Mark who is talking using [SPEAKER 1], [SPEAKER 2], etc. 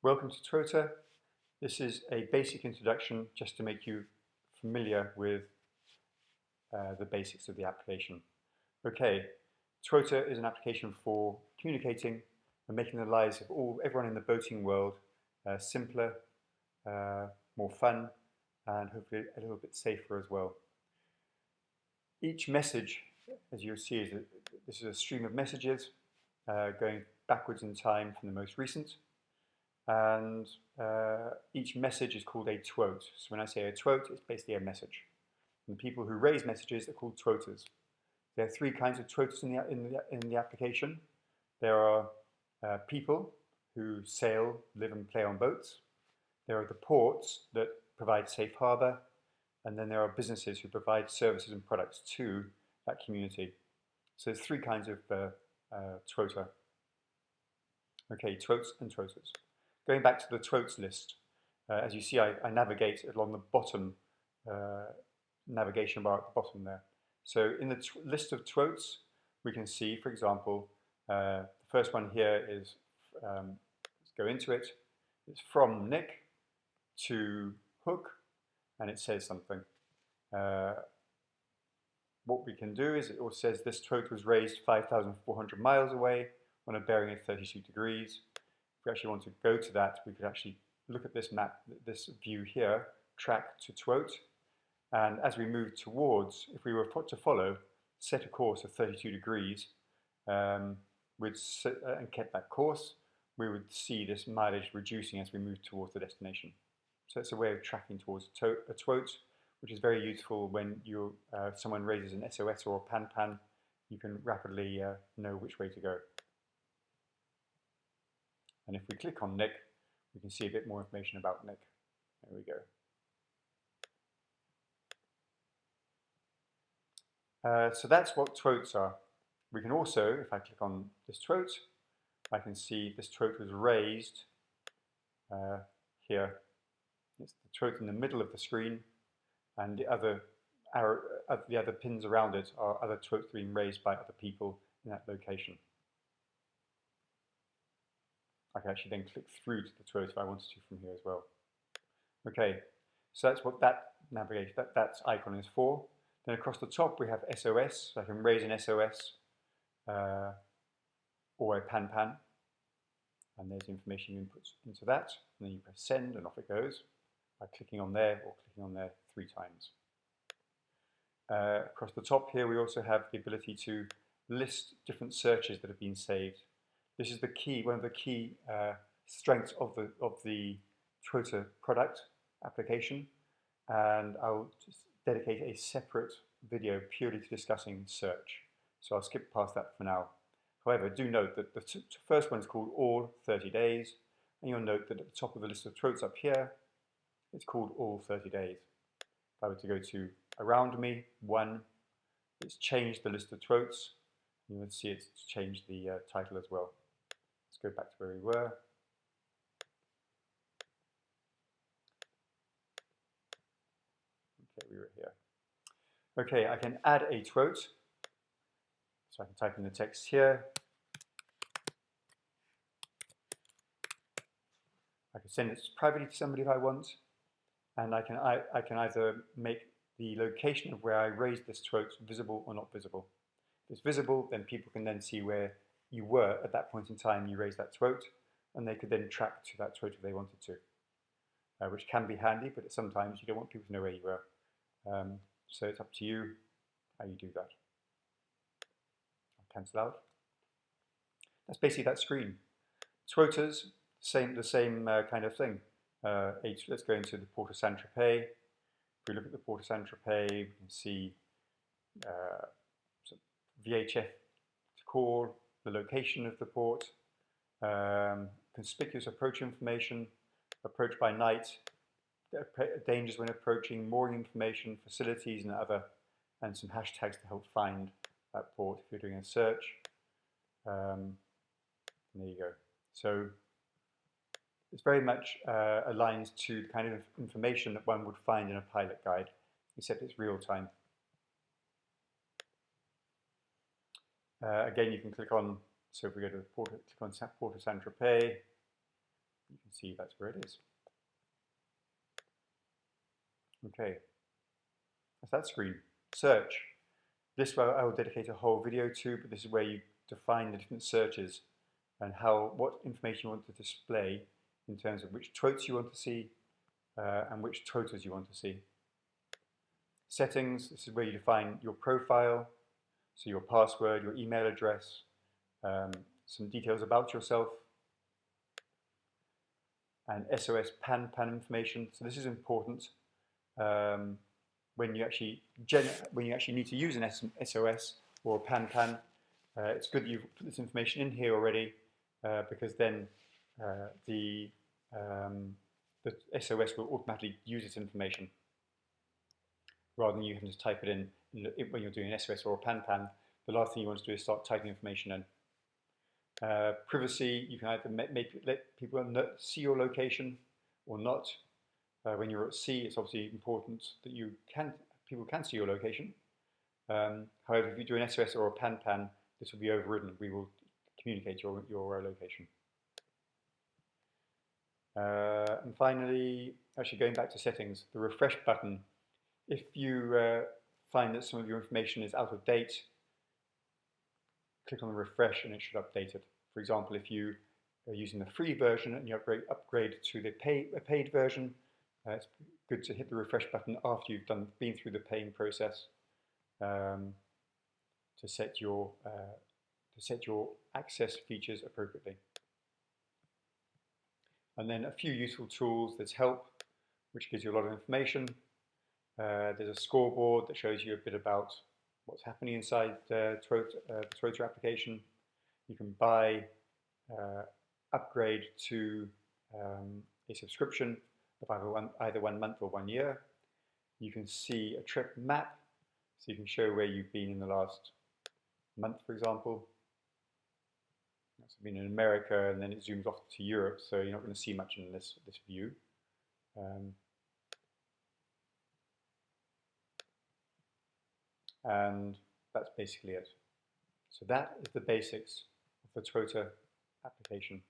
[SPEAKER 1] Welcome to Twoater. This is a basic introduction just to make you familiar with the basics of the application. Okay, Twoater is an application for communicating and making the lives of everyone in the boating world simpler, more fun, and hopefully a little bit safer as well. Each message, as you'll see, this is a stream of messages going backwards in time from the most recent. And each message is called a Twoat. So when I say a Twoat, it's basically a message. And people who raise messages are called Twoaters. There are three kinds of Twoaters in the application. There are people who sail, live and play on boats. There are the ports that provide safe harbour. And then there are businesses who provide services and products to that community. So there's three kinds of Twoater. Okay, Twoats and Twoaters. Going back to the Twoats list, as you see, I navigate along the bottom navigation bar at the bottom there. So in the list of Twoats, we can see, for example, the first one here is, let's go into it, it's from Nick to Hook, and it says something. What we can do is it also says this Twoat was raised 5,400 miles away on a bearing of 32 degrees. If we actually want to go to that, we could actually look at this map, this view here, track to Twoat. And as we move towards, if we were to follow, set a course of 32 degrees, and kept that course, we would see this mileage reducing as we move towards the destination. So it's a way of tracking towards a Twoat, which is very useful when someone raises an SOS or a pan-pan. You can rapidly know which way to go. And if we click on Nick, we can see a bit more information about Nick. There we go. So that's what Twoats are. We can also, if I click on this Twoat, I can see this Twoat was raised here. It's the Twoat in the middle of the screen, and the other pins around it are other Twoats being raised by other people in that location. I can actually then click through to the Twoat if I wanted to from here as well. Okay, so that's what that navigation, that icon is for. Then across the top we have SOS, so I can raise an SOS or a pan-pan, and there's information you input into that, and then you press send and off it goes by clicking on there or clicking on there 3 times. Across the top here we also have the ability to list different searches that have been saved. This is one of the key strengths of the Twoater product application, and I'll just dedicate a separate video purely to discussing search. So I'll skip past that for now. However, do note that the first one is called All 30 Days, and you'll note that at the top of the list of Twoats up here, it's called All 30 Days. If I were to go to Around Me, 1, it's changed the list of Twoats. You would see it's changed the title as well. Let's go back to where we were. Okay, we were here. Okay, I can add a Twoat. So I can type in the text here. I can send it privately to somebody if I want. And I can either make the location of where I raised this Twoat visible or not visible. If it's visible, then people can then see where you were at that point in time you raised that Twoat, and they could then track to that Twoat if they wanted to, which can be handy, but sometimes you don't want people to know where you were. So it's up to you how you do that. I'll cancel out. That's basically that screen. Twoaters, the same kind of thing. Let's go into the Port of Saint-Tropez. If we look at the Port of Saint-Tropez, we can see VHF to call, the location of the port, conspicuous approach information, approach by night, dangers when approaching, mooring information, facilities and some hashtags to help find that port if you're doing a search. There you go. So it's very much aligned to the kind of information that one would find in a pilot guide, except it's real time. Again, you can click on, so if we go to the port, click on Port of Saint-Tropez, You can see that's where it is. Okay, that's that screen. Search. This I will dedicate a whole video to, but this is where you define the different searches and what information you want to display in terms of which Twoats you want to see and which Twoaters you want to see. Settings, this is where you define your profile, so your password, your email address, some details about yourself, and SOS PAN information. So this is important when you actually need to use an SOS or a PAN. It's good that you've put this information in here already because then the SOS will automatically use this information rather than you having to type it in when you're doing an SOS or a PAN. The last thing you want to do is start typing information in. Privacy, you can either let people see your location or not. When you're at sea, it's obviously important that people can see your location. However, if you do an SOS or a PAN, this will be overridden. We will communicate your location. And finally, actually going back to settings, the refresh button. If you find that some of your information is out of date, click on the refresh and it should update it. For example, if you are using the free version and you upgrade to the paid version, it's good to hit the refresh button after you've been through the paying process to set your access features appropriately. And then a few useful tools. There's help, which gives you a lot of information. There's a scoreboard that shows you a bit about what's happening inside the Twoater application. You can buy, upgrade to a subscription of either 1 month or 1 year. You can see a trip map, so you can show where you've been in the last month, for example. So I've been in America, and then it zooms off to Europe, so you're not going to see much in this view. And that's basically it. So that is the basics of the Twoater application.